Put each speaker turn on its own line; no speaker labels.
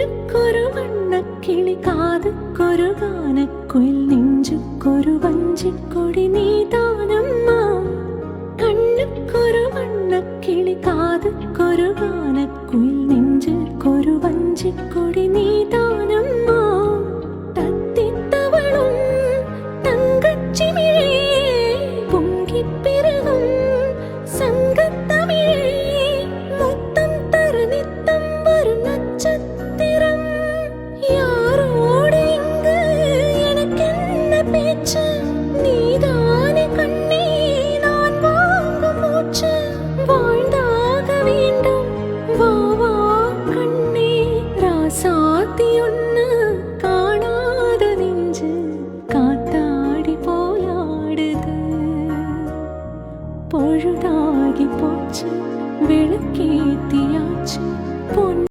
கண்ணுக்கொரு வண்ணக்கிளி காதுக்கொரு வானக்குயில் நெஞ்சுக்கொரு வஞ்சிக் கொடி நீதானம்மா. கண்ணுக்கொரு வண்ணக்கிளி காதுக்கொரு வானக்குயில் நெஞ்சுக்கொரு வஞ்சிக் கொடி நீதானம்மா. தத்தித்தவளும் தங்கச்சிமிழே பொங்கிப் பெருகும் சங்கத்தமிழே முத்தம் தர நித்தம் வரும் நட்சத்திரம். யாரோடு இங்கு எனக்கென்ன பேச்சு, நீதானே கண்ணே நான் வாங்கும் மூச்சு. வாழ்ந்தாக வேண்டும் வா வா கண்ணே ராசாத்தி உன்